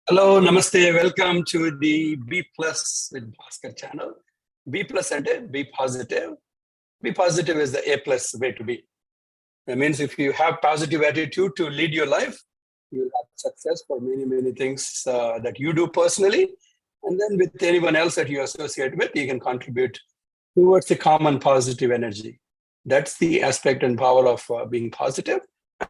Hello, namaste. Welcome to the BPlus with Bhaskar channel. BPlus and be positive. Be positive is the A plus way to be. That means if you have positive attitude to lead your life, you will have success for many things that you do personally. And then with anyone else that you associate with, you can contribute towards the common positive energy. That's the aspect and power of being positive.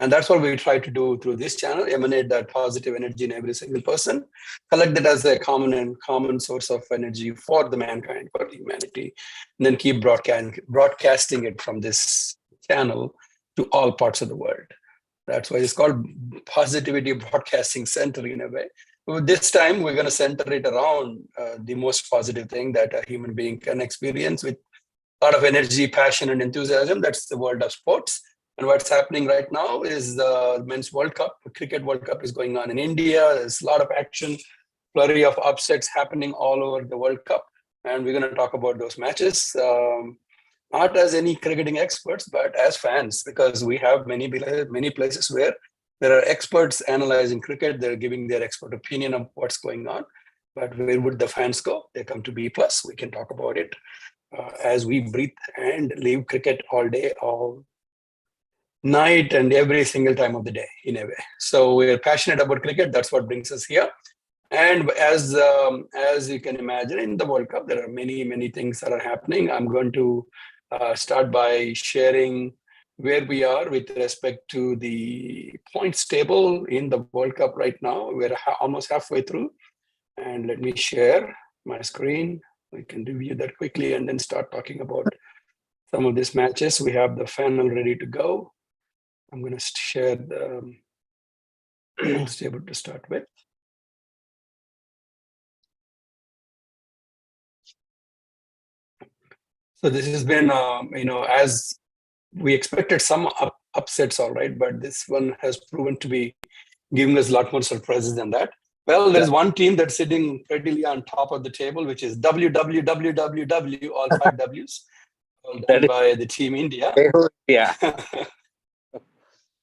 And that's what we try to do through this channel, emanate that positive energy in every single person, collect it as a common source of energy for the mankind, for humanity, and then keep broadcasting it from this channel to all parts of the world. That's why it's called Positivity Broadcasting Center in a way. This time, we're going to center it around the most positive thing that a human being can experience with a lot of energy, passion, and enthusiasm. That's the world of sports. And what's happening right now is the Men's World Cup. The Cricket World Cup is going on in India. There's a lot of action, flurry of upsets happening all over the World Cup. And we're going to talk about those matches, not as any cricketing experts, but as fans, because we have many places where there are experts analyzing cricket. They're giving their expert opinion of what's going on. But where would the fans go? They come to BPlus. We can talk about it as we breathe and live cricket all day, all night, and every single time of the day in a way. So we're passionate about cricket. That's what brings us here. And as you can imagine, in the World Cup, there are many things that are happening. I'm going to start by sharing where we are with respect to the points table in the World Cup right now. We're almost halfway through. And let me share my screen. We can review that quickly and then start talking about some of these matches. We have the FANel ready to go. I'm going to share the table to start with. So this has been, as we expected some upsets, all right, but this one has proven to be giving us a lot more surprises than that. Well, there's one team that's sitting prettily on top of the table, which is WWWWW, all 5 Ws, done by the Team India. Yeah.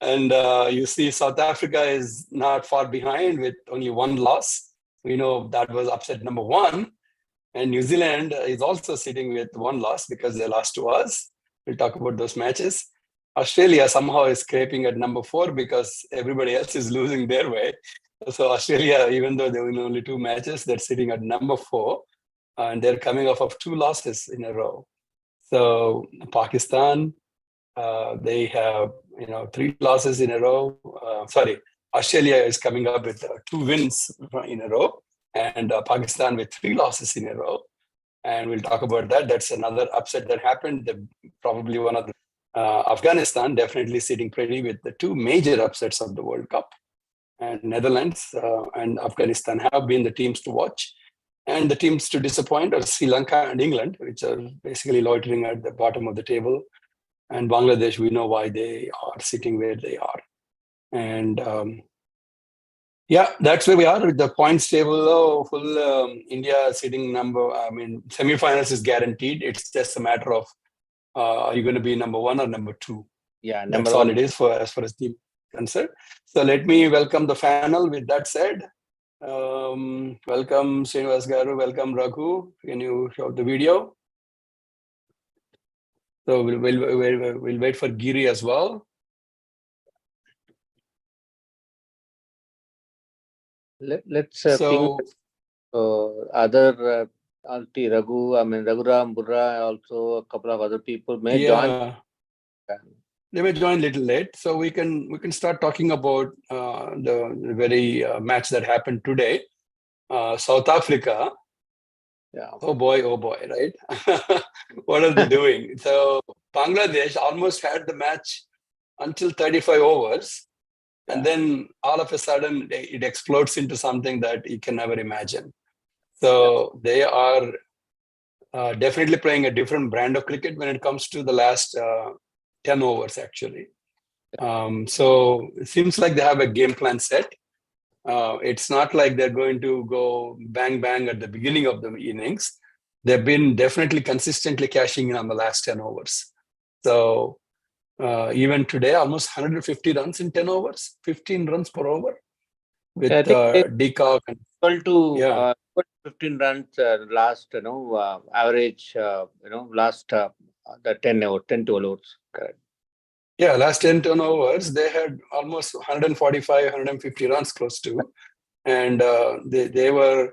And you see South Africa is not far behind with only 1 loss. We know that was upset number 1. And New Zealand is also sitting with 1 loss because they lost to us. We'll talk about those matches. Australia somehow is scraping at number 4 because everybody else is losing their way. So Australia, even though they win only 2 matches, they're sitting at number 4. And they're coming off of 2 losses in a row. So Pakistan, they have 3 losses in a row. Australia is coming up with 2 wins in a row, and Pakistan with 3 losses in a row. And we'll talk about that. That's another upset that happened. Probably one of the Afghanistan definitely sitting pretty with the 2 major upsets of the World Cup. And Netherlands and Afghanistan have been the teams to watch. And the teams to disappoint are Sri Lanka and England, which are basically loitering at the bottom of the table. And Bangladesh, we know why they are sitting where they are. And that's where we are with the points table. Full India sitting semifinals is guaranteed. It's just a matter of are you going to be number 1 or number 2? Yeah, that's all it is as far as team concerned. So let me welcome the FANel. With that said, welcome Srinivas Garu, welcome Raghu. Can you show the video? So we'll wait for Giri as well. Let's ping other Auntie Raghu, Raghuram, Burra, also a couple of other people may join. They may join a little late, so we can start talking about the very match that happened today. South Africa. Yeah. Oh boy, right? What are they doing? So Bangladesh almost had the match until 35 overs. Yeah. And then all of a sudden it explodes into something that you can never imagine. So they are definitely playing a different brand of cricket when it comes to the last 10 overs, actually. So it seems like they have a game plan set. It's not like they're going to go bang at the beginning of the innings. They've been definitely consistently cashing in on the last 10 overs. So even today, almost 150 runs in 10 overs, 15 runs per over. with I think they Decock. And, equal to yeah, 15 runs last, average, last the 10 overs. Correct. yeah, last 10 turnovers, they had almost 145, 150 runs close to. And they were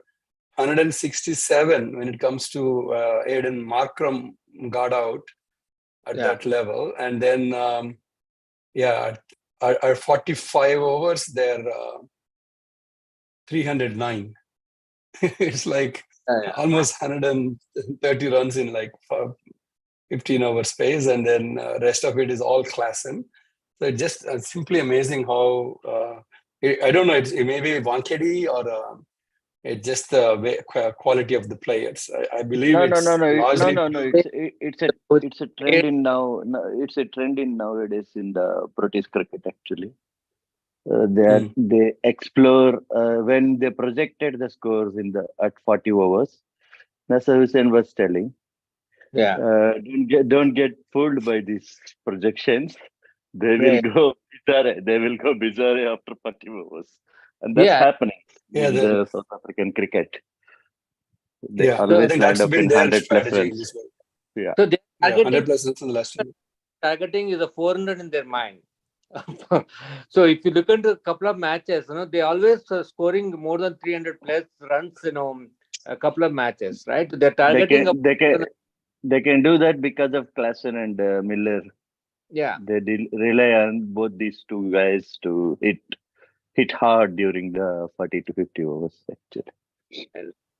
167 when it comes to Aiden Markram got out at that level. And then, at 45 overs, they're 309. It's like almost 130 runs in like 15-over space, and then rest of it is all class in. So it's just simply amazing how I don't know. It may be Wankedi or it's just the quality of the players. I believe No. it's largely It's a trend in now. It's a trend in nowadays in the British cricket actually. They explore when they projected the scores at 40 overs. Nasser Hussain was telling, don't get fooled by these projections. They will go bizarre. They will go bizarre after 40 overs, and that's happening in the South African cricket. They always I think land that's up been in their 100 plus strategy in runs. this way. Yeah. So they are 100 plus runs in the last year. targeting is a 400 in their mind. So if you look into a couple of matches, they always scoring more than 300 plus runs, a couple of matches, right? They're targeting. They can do that because of Klassen and Miller. Yeah. They rely on both these two guys to hit hard during the 40 to 50 overs actually.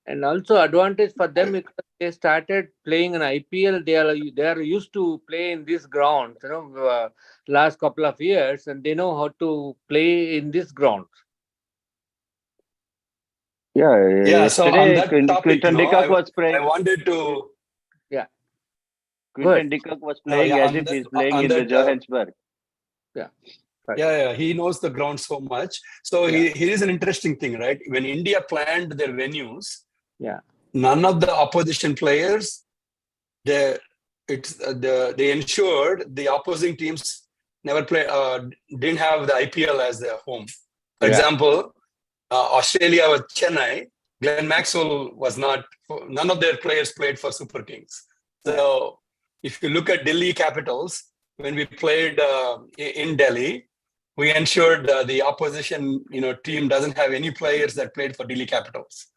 And also advantage for them because they started playing in IPL. They are used to play in this ground, last couple of years, and they know how to play in this ground. Yeah. So on that topic, Quinton de Kock was playing. I wanted to. Yeah. Quinton de Kock was playing as if he's playing in the Johannesburg. Yeah. Right. Yeah, he knows the ground so much. So here is an interesting thing, right? When India planned their venues, none of the opposition players, they ensured the opposing teams never didn't have the IPL as their home. For example, Australia was Chennai. Glenn Maxwell was not. None of their players played for Super Kings. So if you look at Delhi Capitals, when we played in Delhi, we ensured the opposition team doesn't have any players that played for Delhi Capitals.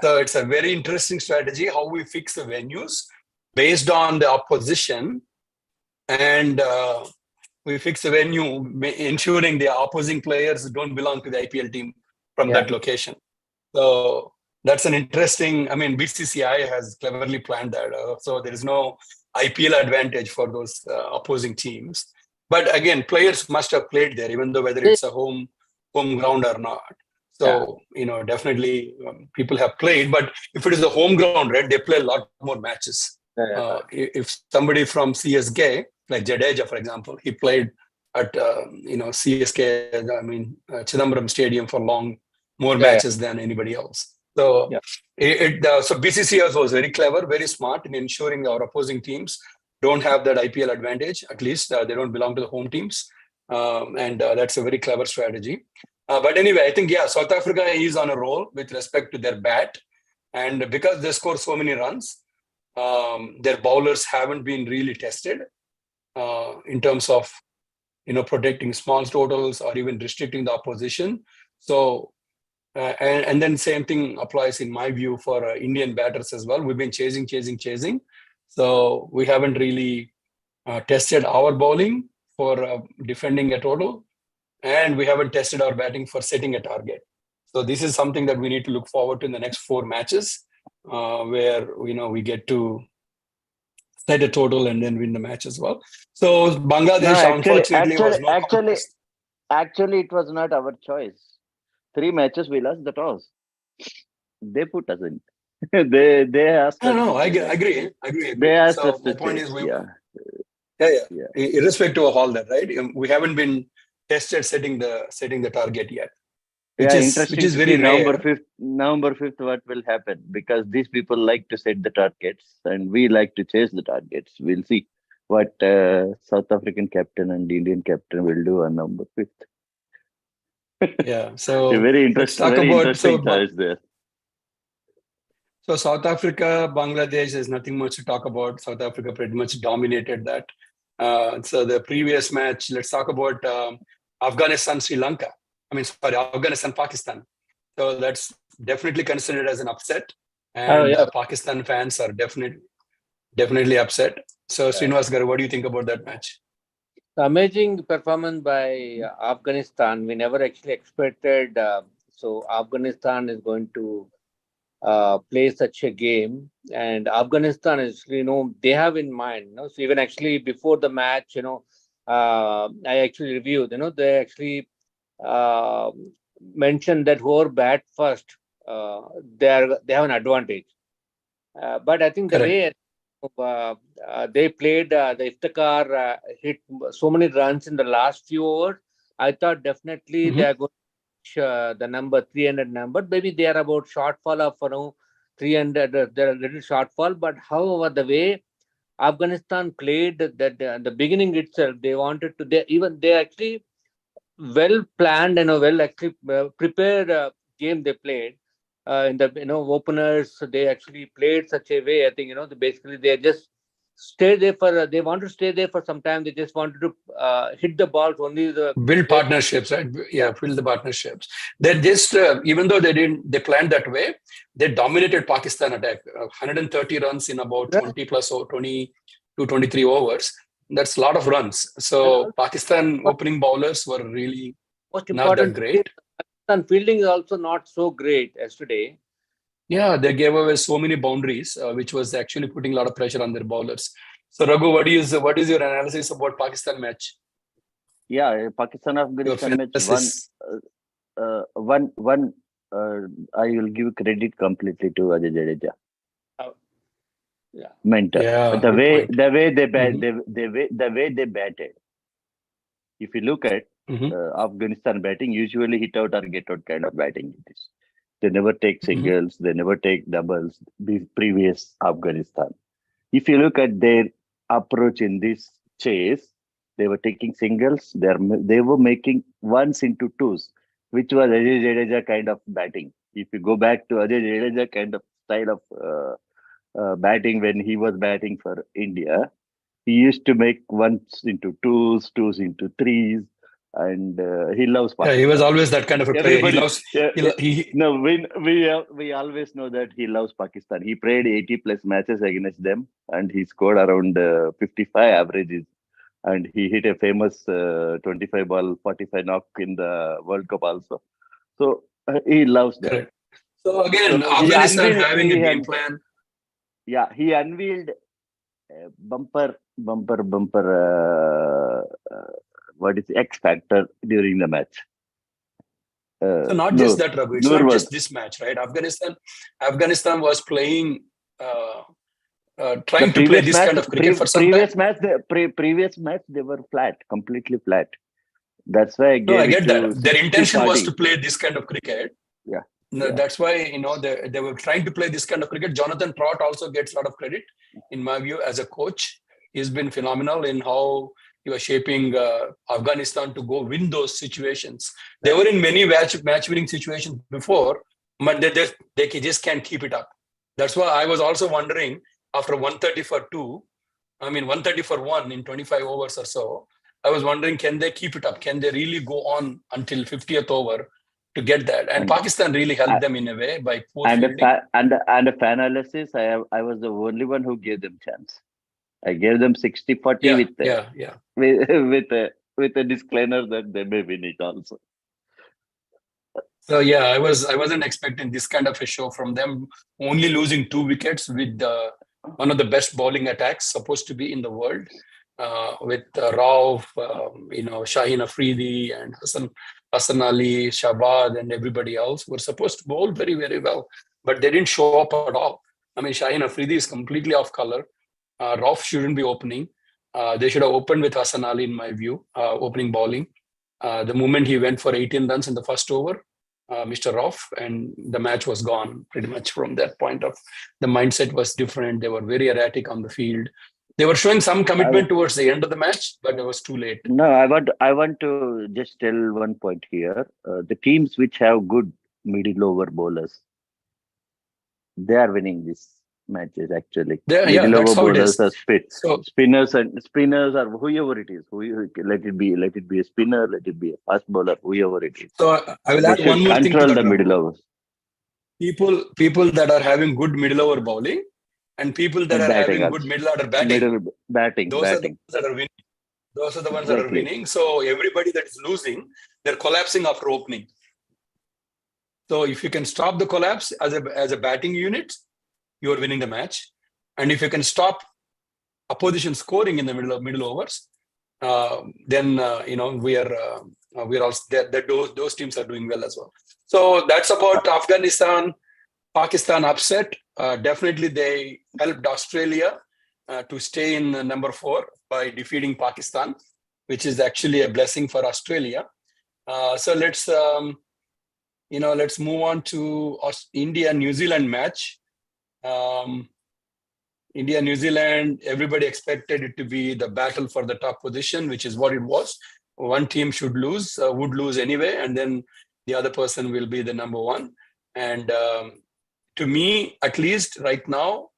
So it's a very interesting strategy how we fix the venues based on the opposition, and we fix the venue ensuring the opposing players don't belong to the IPL team from that location. So that's an interesting. I mean, BCCI has cleverly planned that. So there is no IPL advantage for those opposing teams. But again, players must have played there, even though whether it's a home ground or not. So, definitely people have played. But if it is a home ground, right, they play a lot more matches. If somebody from CSK, like Jadeja, for example, he played at, CSK, Chidambaram Stadium for more matches than anybody else. So, so BCCI was very clever, very smart in ensuring our opposing teams don't have that IPL advantage. At least they don't belong to the home teams. And that's a very clever strategy. But anyway, I think, South Africa is on a roll with respect to their bat. And because they score so many runs, their bowlers haven't been really tested in terms of, protecting small totals or even restricting the opposition. So, and then same thing applies in my view for Indian batters as well. We've been chasing. So we haven't really tested our bowling for defending a total, and we haven't tested our batting for setting a target. So this is something that we need to look forward to in the next 4 matches, where we get to set a total and then win the match as well. So Bangladesh, unfortunately, was no contest. Actually, it was not our choice. 3 matches we lost the toss. They put us in. they asked us. No, I agree. They asked so us my to point chase. is, irrespective of all that, right? We haven't been tested setting the target yet. Which is very November rare. 5th, what will happen? Because these people like to set the targets and we like to chase the targets. We'll see what South African captain and Indian captain will do on November 5th. Yeah. So Very let's interesting. talk Very about interesting choice there. So South Africa, Bangladesh, there's nothing much to talk about. South Africa pretty much dominated that. So the previous match, let's talk about Afghanistan, Sri Lanka. Afghanistan, Pakistan. So that's definitely considered as an upset. Oh, And yeah. Pakistan fans are definitely upset. So Srinivas Garu, what do you think about that match? Amazing performance by Afghanistan. We never actually expected. So Afghanistan is going to play such a game, and Afghanistan is, they have in mind. So even actually before the match, I actually reviewed. They actually uh, mentioned that whoever bat first, they have an advantage. But I think the Correct. way they played, the Iftikhar hit so many runs in the last few overs, I thought definitely they are going to reach the number 300 number. Maybe they are about shortfall of 300. They're a little shortfall, but however, the way Afghanistan played that the beginning itself, they wanted to. They actually well planned and a well actually prepared game they played in the openers. They actually played such a way. I think basically they just stay there for they want to stay there for some time. They just wanted to hit the balls only the Build partnerships, right? Yeah, build the partnerships. They just, even though they planned that way, they dominated Pakistan attack. 130 runs in about 20 plus or 20 to 23 overs. That's a lot of runs. So Pakistan opening bowlers were really most not that important thing, great. Pakistan fielding is also not so great yesterday. Yeah, they gave away so many boundaries, which was actually putting a lot of pressure on their bowlers. So Raghu, what is your analysis about Pakistan match? Yeah, Pakistan Your Afghanistan match analysis. one. I will give credit completely to Ajay Jadeja. Yeah. Mentor. Yeah, The good way point. the way they bat, Mhm. the way they batted. If you look at Mhm. Afghanistan batting, usually hit out or get out kind of batting it is. They never take Mhm. singles, they never take doubles. The previous Afghanistan. If you look at their approach in this chase, they were taking singles. They were making ones into twos, which was Ajay Jadeja kind of batting. If you go back to Ajay Jadeja kind of style of batting when he was batting for India, he used to make ones into twos, twos into threes, and he loves Yeah, he was Pakistan. always that kind of a player. He Everybody, loves. He no, we always know that he loves Pakistan. He played 80 plus matches against them, and he scored around 55 averages, and he hit a famous 25 ball 45 knock in the World Cup also. So he loves them. correct. So again, So he Afghanistan unveiled, having a game plan. he unveiled bumper what is X factor during the match. So not just that, Raghu. It's Noor not was just this match, right? Afghanistan was playing, the trying to play previous this match. kind of cricket for some time. Previous match they were flat, completely flat. That's why I No, I gave it get that. to Their intention was 60-40. to play this kind of cricket. Yeah, No, yeah. that's why they were trying to play this kind of cricket. Jonathan Trott also gets a lot of credit, in my view, as a coach. He's been phenomenal in how he was shaping Afghanistan to go win those situations. They were in many match winning situations before, but they just can't keep it up. That's why I was also wondering after 130 for 2, 130 for 1 in 25 overs or so. I was wondering, can they keep it up? Can they really go on until 50th over to get that? And Pakistan really helped them in a way by poor fielding. And the FANalysis, I was the only one who gave them chance. I gave them 60-40 with a disclaimer that they may win it also. So yeah, I wasn't expecting this kind of a show from them. Only losing 2 wickets with one of the best bowling attacks supposed to be in the world, with Rauf, Shaheen Afridi and Hassan Ali, Shabad, and everybody else were supposed to bowl very, very well, but they didn't show up at all. Shaheen Afridi is completely off color. Rauf shouldn't be opening. They should have opened with Hassan Ali, in my view, opening bowling. The moment he went for 18 runs in the first over, Mr. Rauf, and the match was gone pretty much from that point of. The mindset was different. They were very erratic on the field. They were showing some commitment towards the end of the match, but it was too late. No, I want to just tell one point here. The teams which have good middle over bowlers, they are winning these matches actually. Yeah, Middle that's over how it is. bowlers are So spinners or whoever it is. Let it be a spinner, let it be a fast bowler, whoever it is. So I will They add should one more thing to control that. the middle Raghu. overs. People that are having good middle over bowling and people that And are batting having also. good middle order batting, Batting. those are the ones that are winning. Those are the ones that are Exactly. winning. So everybody that is losing, they're collapsing after opening. So if you can stop the collapse as a batting unit, you are winning the match. And if you can stop opposition scoring in the middle overs, then we are also those teams are doing well as well. So that's about Afghanistan, Pakistan upset. Definitely they helped Australia to stay in number 4 by defeating Pakistan, which is actually a blessing for Australia. So let's move on to India New Zealand match. India, New Zealand, everybody expected it to be the battle for the top position, which is what it was. One team would lose anyway, and then the other person will be the number 1. And to me, at least right now,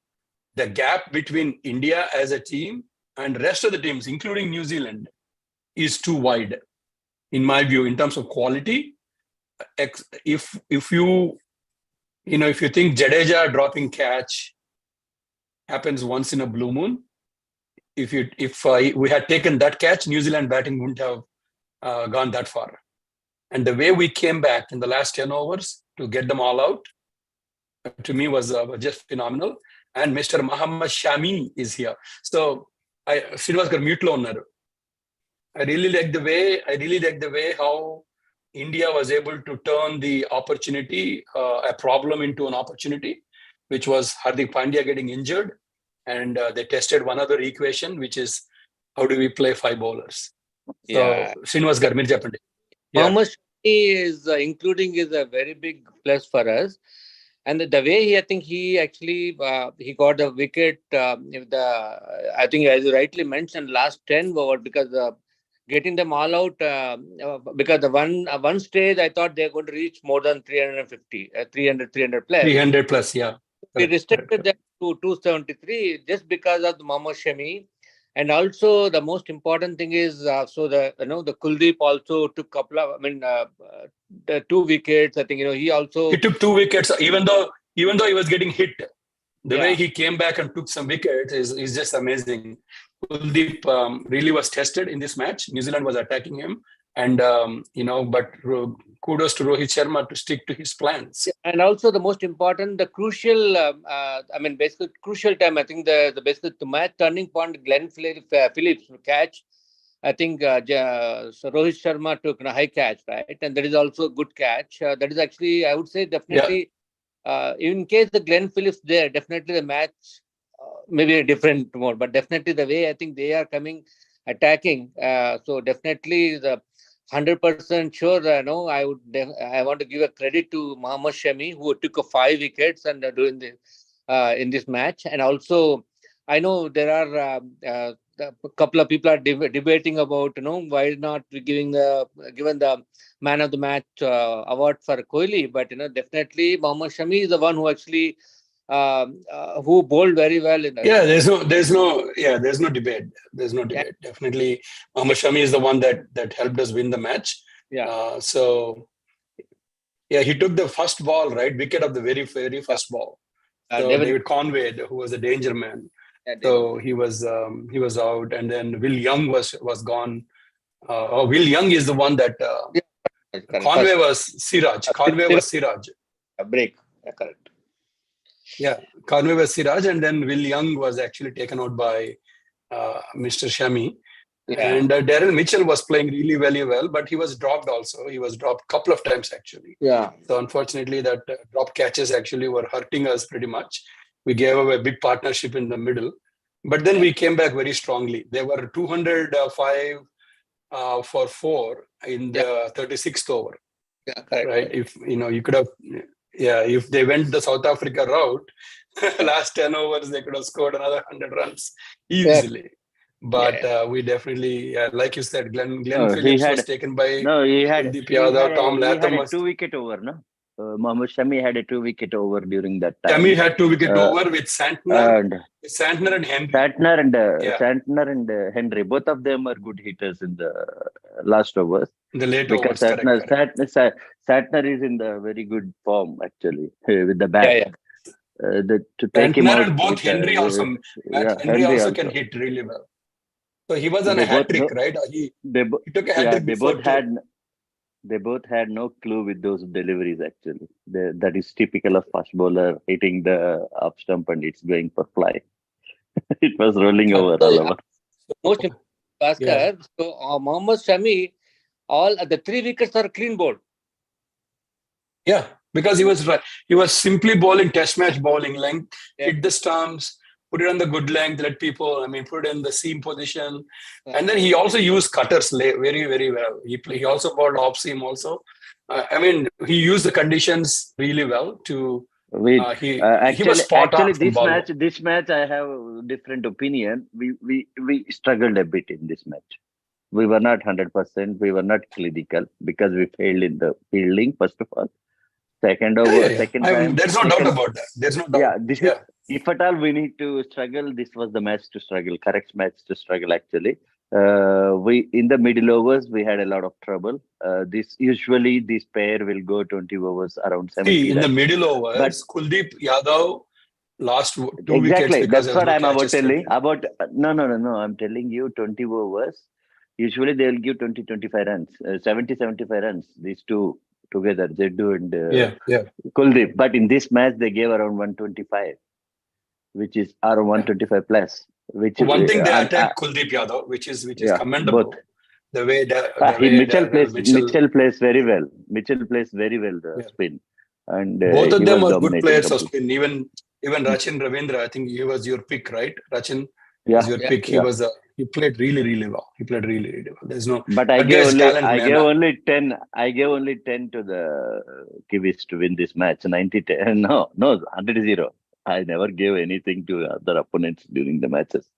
the gap between India as a team and rest of the teams, including New Zealand, is too wide, in my view, in terms of quality. If you think Jadeja dropping catch happens once in a blue moon, if we had taken that catch, New Zealand batting wouldn't have gone that far. And the way we came back in the last 10 overs to get them all out, to me was just phenomenal. And Mr. Muhammad Shami is here. So Srinivas garu mute lo unnaru. I really like the way how India was able to turn the opportunity, a problem, into an opportunity, which was Hardik Pandya getting injured. And they tested one other equation, which is how do we play 5 bowlers? Yeah. So Srinivas garu meer cheppandi. Muhammad Shami is including is a very big plus for us. And the way I think he actually he got the wicket. I think, as you rightly mentioned, last 10 overs, because getting them all out, because the one stage I thought they're going to reach more than 350, 300 plus. 300 plus, yeah. We restricted them to 273 just because of the Muhammad Shami. And also the most important thing is the Kuldeep also took the 2 wickets. I think he took 2 wickets, even though he was getting hit. The way Yeah. he came back and took some wickets is just amazing. Kuldeep really was tested in this match. New Zealand was attacking him, and but kudos to Rohit Sharma to stick to his plans. And also the most important, the crucial, basically crucial time. I think the match turning point, Glenn Phillips catch. I think so Rohit Sharma took a high catch, right? And that is also a good catch. That is actually, I would say, definitely. In case the Glenn Phillips there, definitely the match maybe a different mode, but definitely the way I think they are coming attacking. So definitely the 100% sure. I want to give a credit to Muhammad Shami, who took 5 wickets and doing in this match. And also, I know there are a couple of people are debating about why not given the man of the match award for Kohli, but definitely Muhammad Shami is the one who actually who bowled very well in that. Yeah, there's no debate. Definitely, Muhammad Shami is the one that helped us win the match. Yeah. He took the first ball, right? Wicket of the very, very first ball. So David Conway, who was a danger man. So he was out, and then Will Young was gone. Will Young is the one that Conway was Siraj. A break. Yeah, correct. Yeah, Conway was Siraj, and then Will Young was actually taken out by Mr. Shami. Yeah. And Darren Mitchell was playing really, really well, but he was dropped also. He was dropped a couple of times, actually. Yeah. So unfortunately, that drop catches actually were hurting us pretty much. We gave away a big partnership in the middle. But then we came back very strongly. There were 205 for 4 in the 36th over. Yeah, correct. Right? If you could have... Yeah, if they went the South Africa route, Last 10 overs, they could have scored another 100 runs easily. But we definitely, like you said, Glenn Phillips was taken by Kuldeep Yadav, Tom Latham was... 2-wicket over, no? Mohammad Shami had a 2-wicket over during that time. Shami had 2-wicket over with Santner and Henry. Santner and Henry, both of them are good hitters in the last overs. The late because overs, Santner is in the very good form actually with the bat. To take him out, and both Henry also. Henry also can hit really well. So he was on a hat trick, right? He took a hat trick before. They both had no clue with those deliveries actually. That is typical of fast bowler hitting the up stump and it's going for fly. It was rolling over all over. Most Bhaskar, so Mohammad Shami, all the 3 wickets are clean bowled. Yeah, because he was simply bowling test match bowling length, hit the stumps, put it on the good length, let people, put it in the seam position. And then he also used cutters very, very well. He also bowled off seam also. He used the conditions really well to... he was spot on this match, I have a different opinion. We struggled a bit in this match. We were not 100%. We were not clinical because we failed in the fielding, first of all. Second time. There's no doubt about that. There's no doubt. If at all we need to struggle, this was the match to struggle, correct match to struggle actually. In the middle overs, we had a lot of trouble. Usually this pair will go 20 overs around 70. In the middle overs, but Kuldeep Yadav lost 2 wickets. Exactly, that's what I'm about telling. No. I'm telling you 20 overs. Usually they will give 20-25 runs, 70-75 runs. These two together, Zeddu and Kuldeep. But in this match, they gave around 125, which is around 125 plus. One thing they attacked Kuldeep Yadav, which is commendable. Both. The way Mitchell plays very well. Mitchell plays very well the spin, and both of them are good players of spin. Even Rachin Ravindra, I think he was your pick, right? Rachin was your pick. He played really, really well. There's no. But I gave only 10 to the Kiwis to win this match. 90-10. No, 100-0. I never gave anything to other opponents during the matches.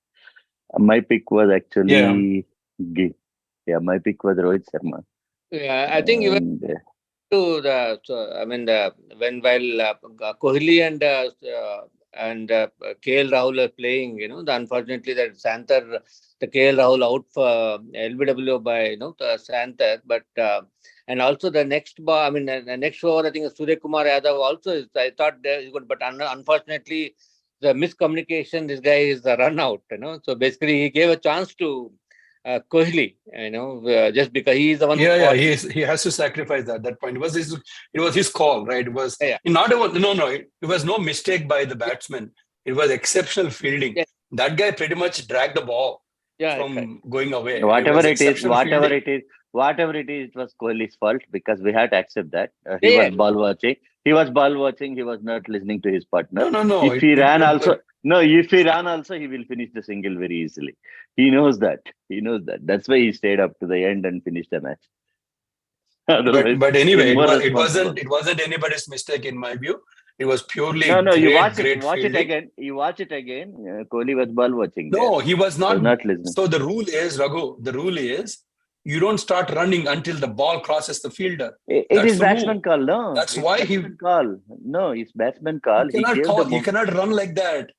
My pick was actually my pick was Rohit Sharma. Yeah, I think even to when Kohli and KL Rahul are playing, unfortunately that Santner, the KL Rahul out for LBW by Santner, but and also the next the next over I think Surya Kumar Yadav also I thought is good, but unfortunately the miscommunication, this guy is the run out, so basically he gave a chance to Kohli, just because he is the one. He has to sacrifice at that point. It was his call, right? It was it was no mistake by the batsman. It was exceptional fielding. Yeah. That guy pretty much dragged the ball from going away. Whatever it is, it was Kohli's fault because we had to accept that. He was ball watching. He was not listening to his partner. No. If he ran also, he will finish the single very easily. He knows that. That's why he stayed up to the end and finished the match. But anyway, it wasn't anybody's mistake in my view. It was purely You watch it again. Kohli was ball watching. No, he was not listening. So the rule is, Raghu, you don't start running until the ball crosses the fielder. It is batsman call, no? That's why call. No, it's batsman call. He cannot run like that.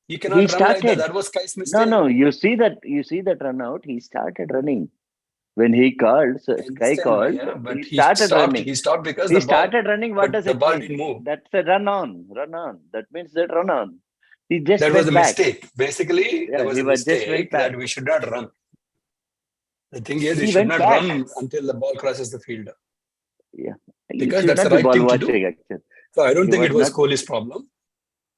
You cannot run like that. That was Kai's mistake. No. You see that run out. He started running. When he called, Kai called, he started running. He stopped because he started running. What does the it ball mean? didn't move. That's a run on. That means that run on. He just that was a back. mistake. Basically, that was a mistake that we should not run. The thing is, we should not run until the ball crosses the fielder. Yeah, because that's the right thing to do. Actually. So I don't think it was Kohli's problem.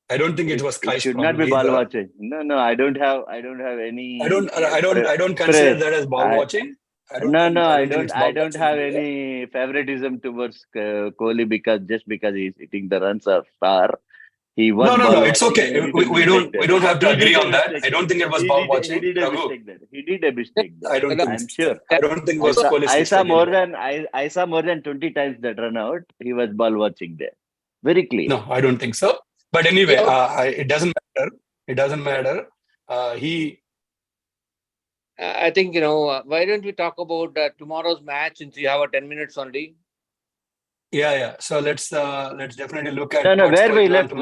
I don't think it was Kai's problem. Should not be ball watching. No, I don't have any. I don't consider that as ball watching. I don't have any favoritism towards Kohli because he's hitting the runs are far. He was no. It's okay. We don't have to agree on that. I don't think it was ball watching. He did a mistake. I'm sure. I don't think it was Kohli's I saw more than 20 times that run out. He was ball watching there. Very clear. No, I don't think so. But anyway, it doesn't matter. It doesn't matter. I think, why don't we talk about tomorrow's match since you have 10 minutes only? Yeah. So let's definitely look at where we left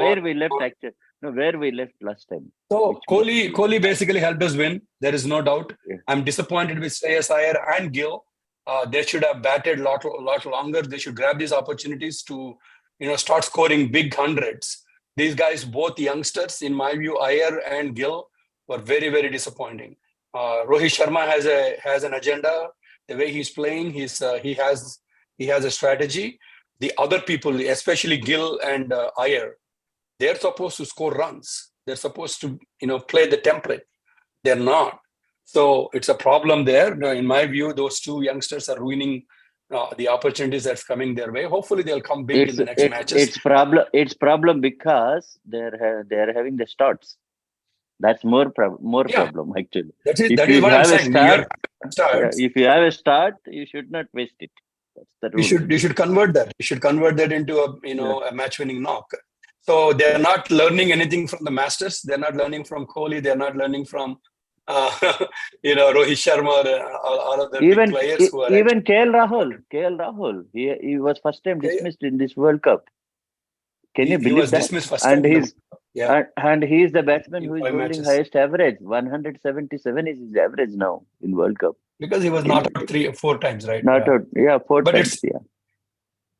actually. No, where we left last time. So Kohli basically helped us win. There is no doubt. Yeah. I'm disappointed with Shreyas Iyer and Gill. They should have batted lot longer. They should grab these opportunities to, start scoring big hundreds. These guys, both youngsters, in my view, Iyer and Gill, were very, very disappointing. Rohit Sharma has an agenda. The way he's playing, he has a strategy. The other people, especially Gill and Iyer, they're supposed to score runs. They're supposed to, play the template. They're not. So it's a problem there. In my view, those two youngsters are ruining the opportunities that's coming their way. Hopefully, they'll come big in the next matches. It's problem because they're having the starts. That's more problem actually. That is what I'm saying. If you have a start, you should not waste it. That's the rule. You should convert that. You should convert that into a match-winning knock. So they're not learning anything from the Masters. They're not learning from Kohli. They're not learning from Rohit Sharma or all of the big players. Even KL Rahul. He was first time dismissed in this World Cup. Can you believe he was that? Dismissed first time. And he is the batsman who is holding highest average. 177 is his average now in World Cup. Because he was not out 3 or 4 times, right? Four times.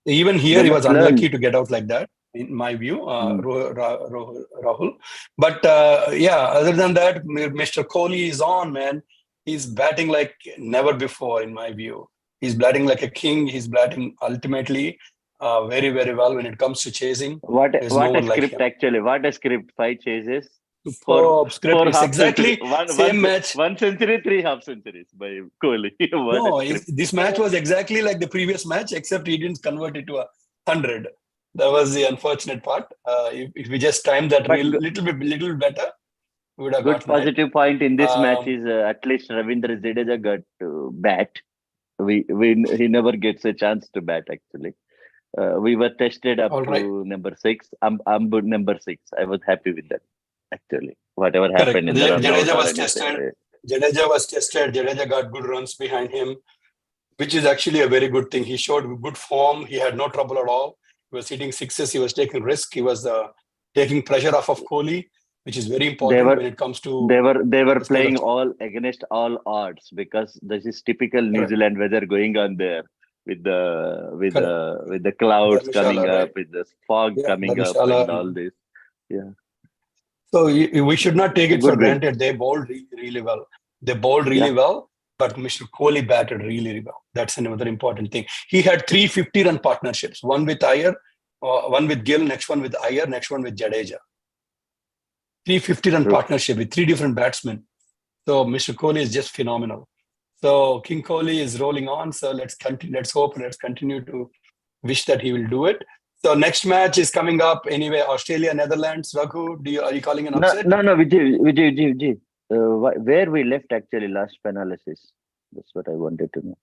Even here, he was unlucky to get out like that, in my view, Rahul. But other than that, Mr. Kohli is on, man. He's batting like never before, in my view. He's batting like a king. He's batting ultimately very, very well when it comes to chasing. What a script, actually. What a script. 5 chases. Superb script. It's exactly same match. 1 century, 3 half centuries by Kohli. This match was exactly like the previous match, except he didn't convert it to 100. That was the unfortunate part. If we just timed that little bit better, we would have got positive point in this match is at least Ravindra Jadeja got to bat. He never gets a chance to bat actually. We were tested up to number 6. I'm number 6. I was happy with that. Actually, whatever happened in the Jadeja was tested. Jadeja got good runs behind him, which is actually a very good thing. He showed good form. He had no trouble at all. He was hitting sixes. He was taking risk. He was taking pressure off of Kohli, which is very important when it comes to. They were playing all against all odds because this is typical New Zealand weather going on there with the clouds coming up, with the fog coming up, and all this. Yeah. So we should not take it for granted. They bowled really well. They bowled really well, but Mr. Kohli batted really well. That's another important thing. He had 3 50-run partnerships. One with Iyer, one with Gill, next one with Iyer, next one with Jadeja. 3 50-run partnership with 3 different batsmen. So Mr. Kohli is just phenomenal. So King Kohli is rolling on. So let's continue to wish that he will do it. So next match is coming up anyway. Australia, Netherlands. Raghu, are you calling an upset? No, Vijay. Where we left actually last FANalysis. That's what I wanted to know.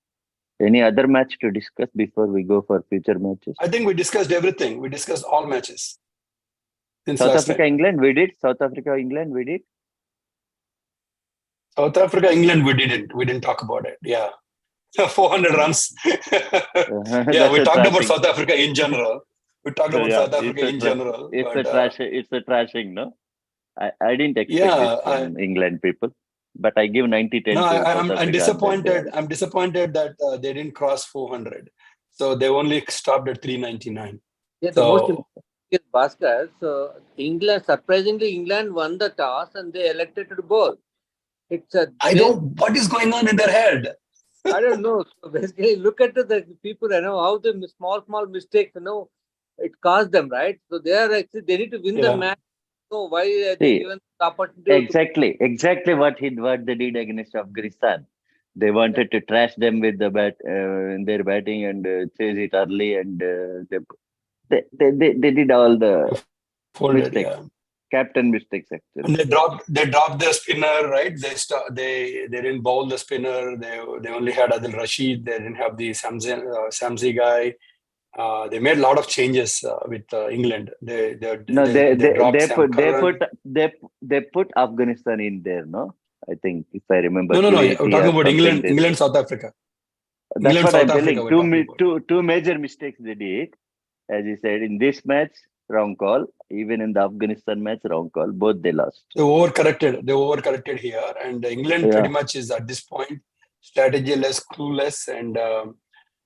Any other match to discuss before we go for future matches? I think we discussed everything. We discussed all matches. South Africa, England, we did. South Africa, England, we did. South Africa, England, we didn't. We didn't talk about it. Yeah. 400 runs. We talked about South Africa in general. It's a trashing, no? I didn't expect it from England people, but I give 90-10. No, I'm disappointed. I'm disappointed that they didn't cross 400. So they only stopped at 399. Yeah, the most important is Bhaskar. So surprisingly, England won the toss and they elected to bowl. What is going on in their head? I don't know. So basically, look at the people, how the small mistakes, it cost them, right? So they need to win the match. So why are they given the opportunity? Exactly what they did against Afghanistan. They wanted to trash them with the their batting and chase it early, and they did all the mistakes. Captain mistakes actually. And they dropped their spinner, right? They didn't bowl the spinner. They only had Adil Rashid. They didn't have the Samsi guy. they made a lot of changes with England. They dropped they Sam Curran. put Afghanistan in there, no? I think if I remember. No. I'm 280 talking or about something, England, South Africa. That's what I'm telling. we're talking about. Two major mistakes they did. As you said, in this match, wrong call. Even in the Afghanistan match, wrong call. Both they lost. They overcorrected here, and England pretty much is at this point strategyless, clueless, and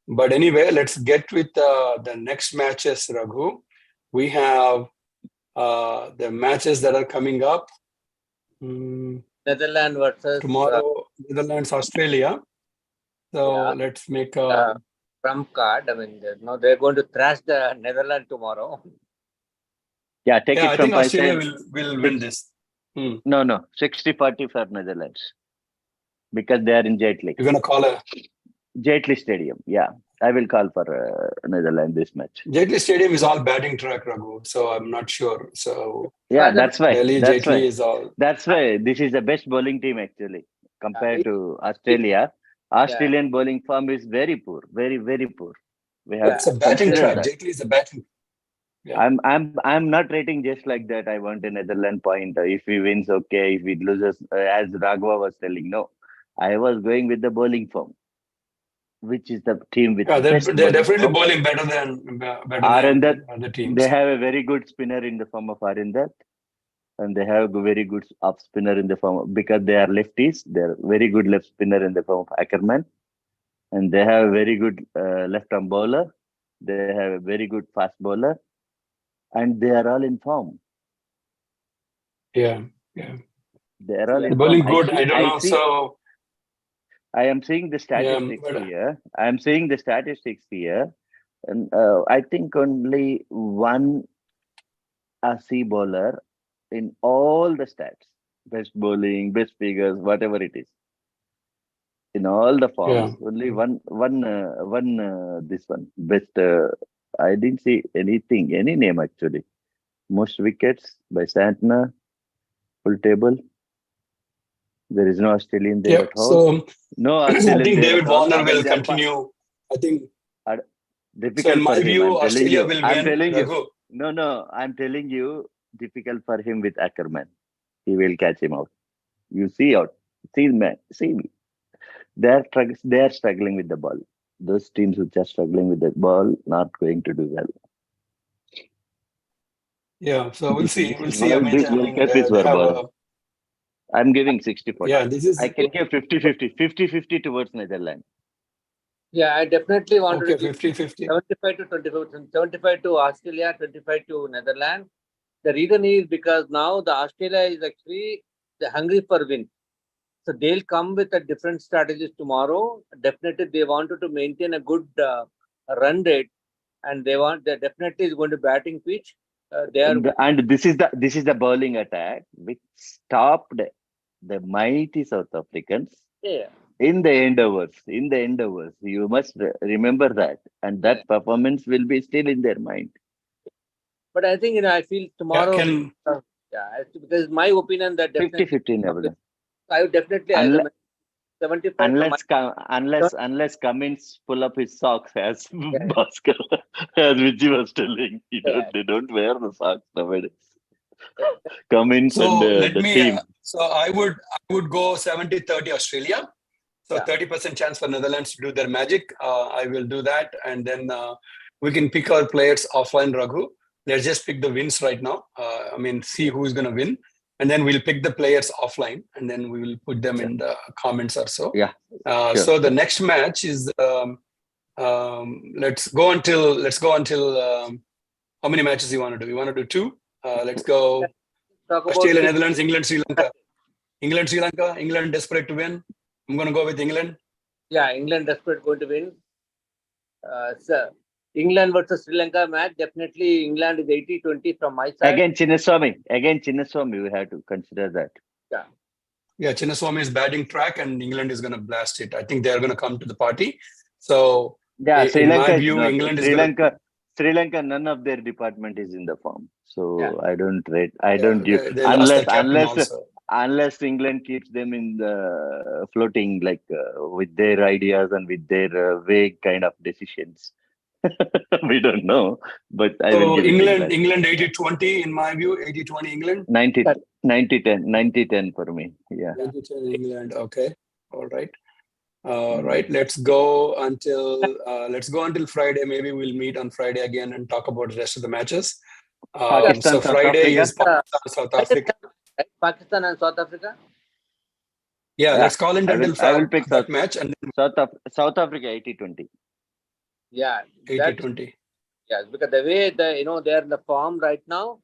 but anyway, let's get with the next matches, Raghu. We have the matches that are coming up. Netherlands versus tomorrow, Netherlands, Australia. So let's make a trump card. I mean, they're going to thrash the Netherlands tomorrow. Yeah, take it I from think Australia will win this. No, 60-40 for Netherlands because they are in Jetli. You're gonna call a Jetli Stadium. Yeah, I will call for Netherlands this match. Jetli Stadium is all batting track, Raghu. So I'm not sure. So yeah, that's why. That's why this is the best bowling team actually compared to Australia. Australian bowling form is very poor, very very poor. We have it's a batting track. Jetli is a batting. Yeah. I'm not rating just like that. I want a Netherlands point. If he wins, okay. If he loses, as Raghav was telling, no. I was going with the bowling form, which is the team with they're definitely bowling better than other teams. They have a very good spinner in the form of Arindat, and they have a very good off spinner in the form of, because they are lefties. They're very good left spinner in the form of Ackerman, and they have a very good left arm bowler. They have a very good fast bowler. And they are all in form. Yeah. They are all in bowling form. good. I don't know. So I am seeing the statistics here. I am seeing the statistics here, and I think only one Aussie bowler in all the stats, best bowling, best figures, whatever it is, in all the forms, only one. This one best. I didn't see any name actually. Most wickets by Santner, full table. There is no Australian there at all. So no Australian. I think David Warner will continue. I think. Difficult in my view, Australia will win. I'm telling you. No. I'm telling you, difficult for him with Ackerman. He will catch him out. You see out. See me. They are struggling with the ball. Those teams which are struggling with the ball not going to do well. Yeah, so we'll see. I'm giving 60-40. Yeah, this is. I can give 50-50 towards Netherlands. Yeah, I definitely want to give 50-50. 75 to 25, 75 to Australia, 25 to Netherlands. The reason is because now the Australia is actually hungry for win. So they'll come with a different strategies tomorrow. Definitely, they wanted to maintain a good run rate, and they definitely is going to batting pitch. And this is the bowling attack which stopped the mighty South Africans in the end overs. You must remember that, and that performance will be still in their mind. But I think I feel tomorrow. Because my opinion that 50-50. I would definitely 75. Unless Cummins pull up his socks as Bhaskar, as Vijay was telling, they don't wear the socks nowadays. Cummins and the team. So I would go 70-30 Australia. So 30% chance for Netherlands to do their magic. I will do that, and then we can pick our players offline, Raghu. Let's just pick the wins right now. See who's going to win. And then we'll pick the players offline, and then we will put them in the comments or so. Yeah. So the next match is let's go until how many matches you want to do? You want to do 2? Let's go. Australia, Netherlands, England, Sri Lanka. England desperate to win. I'm going to go with England. Yeah, England desperate going to win. England versus Sri Lanka match, definitely England is 80-20 from my side. Again, Chinnaswamy, we have to consider that. Yeah, Chinnaswamy is batting track, and England is going to blast it. I think they are going to come to the party. So, Sri Lanka, my view, England is going to... Sri Lanka, none of their department is in the form. So, I don't rate. They unless England keeps them in the floating, like with their ideas and with their vague kind of decisions. We don't know, but I will So give it England, back. England 80-20 in my view, 80-20 England. 90-10 for me. Yeah. 90-10 England. Okay. All right. Right. Let's go until Friday. Maybe we'll meet on Friday again and talk about the rest of the matches. Pakistan, So South Friday Africa. is Pakistan, South Africa. Pakistan and South Africa. Yeah, Yeah, let's call it until I will pick that match and then South Africa 80-20. Yeah, 80-20. yeah, because the way they are in the form right now,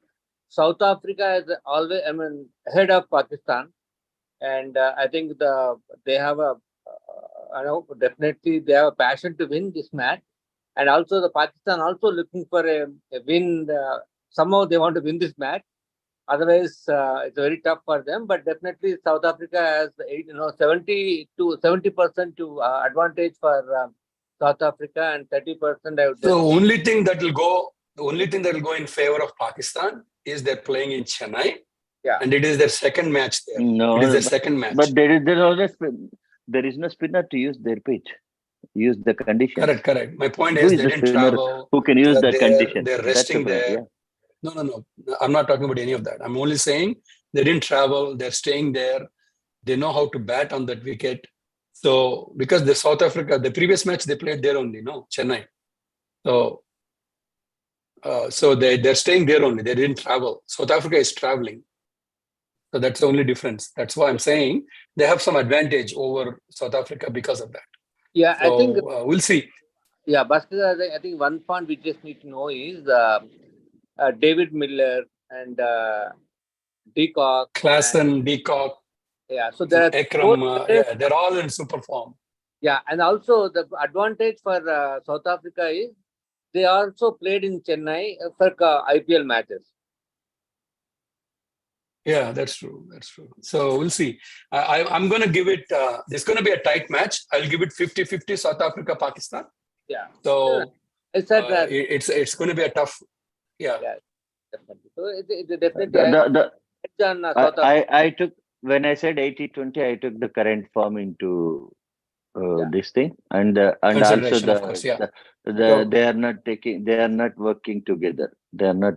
South Africa is always, ahead of Pakistan, and I think they have I know definitely they have a passion to win this match, and also the Pakistan also looking for a win. Somehow they want to win this match. Otherwise, it's very tough for them. But definitely, South Africa has 70% to advantage for South Africa, and 30% I would. The only thing that will go in favor of Pakistan is they're playing in Chennai. Yeah. And it is their second match there. No, it is their second match. But there is no spinner to use their pitch. Use the conditions. Correct. My point is they didn't travel. Who can use the conditions? They're resting there. Yeah. No. I'm not talking about any of that. I'm only saying they didn't travel. They're staying there. They know how to bat on that wicket. So because the South Africa, the previous match they played there only, Chennai. So they're staying there only. They didn't travel. South Africa is traveling. So that's the only difference. That's why I'm saying they have some advantage over South Africa because of that. Yeah, so, I think we'll see. Yeah, Bhaskar, I think one point we just need to know is David Miller and Deacock. Klassen, Deacock. Yeah, so there are Ekram, they're all in super form. Yeah, and also the advantage for South Africa is they also played in Chennai for IPL matches. Yeah, that's true. So we'll see. I'm going to give it, there's going to be a tight match. I'll give it 50-50 South Africa, Pakistan. Yeah. So I said that it's going to be a tough, yeah. Definitely. So it definitely. I took, when I said 80-20, I took the current form into this thing, and also they are not working together. They are not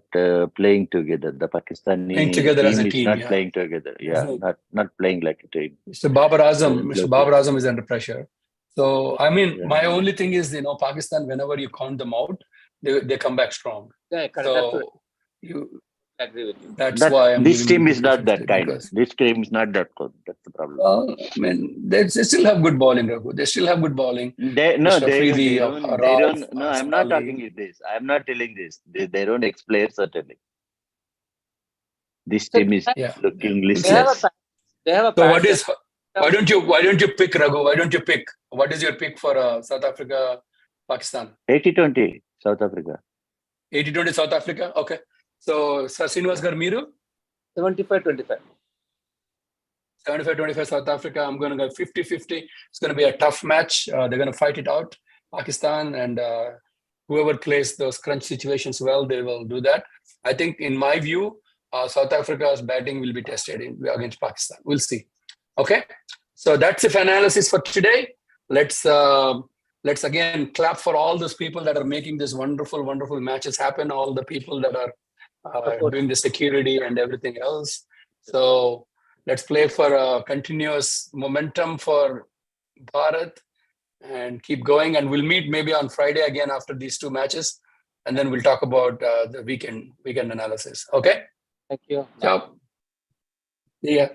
playing together. The Pakistani team is not playing together. Yeah, not playing like a team. Mr. Babar Azam is under pressure. So my only thing is, Pakistan, whenever you count them out, they come back strong. Yeah, so I agree with you. That's why this team is not that kind. This team is not that good. That's the problem. They still have good bowling, Raghu. They still have good bowling. I'm not talking this. I'm not telling this. They don't explain certainly. This team is looking listless. They have a so why don't you pick, Raghu? Why don't you pick? What is your pick for South Africa, Pakistan? 80-20 South Africa. 80-20 South Africa. Okay. So, Srinivas garu meeru? 75-25. 75-25 South Africa. I'm going to go 50-50. It's going to be a tough match. They're going to fight it out, Pakistan, and whoever plays those crunch situations well, they will do that. I think, in my view, South Africa's batting will be tested against Pakistan. We'll see. Okay. So that's the FANalysis for today. Let's again clap for all those people that are making this wonderful, wonderful matches happen. All the people that are doing the security and everything else. So let's play for a continuous momentum for Bharat and keep going. And we'll meet maybe on Friday again after these two matches. And then we'll talk about the weekend analysis. Okay? Thank you. Ciao. See ya.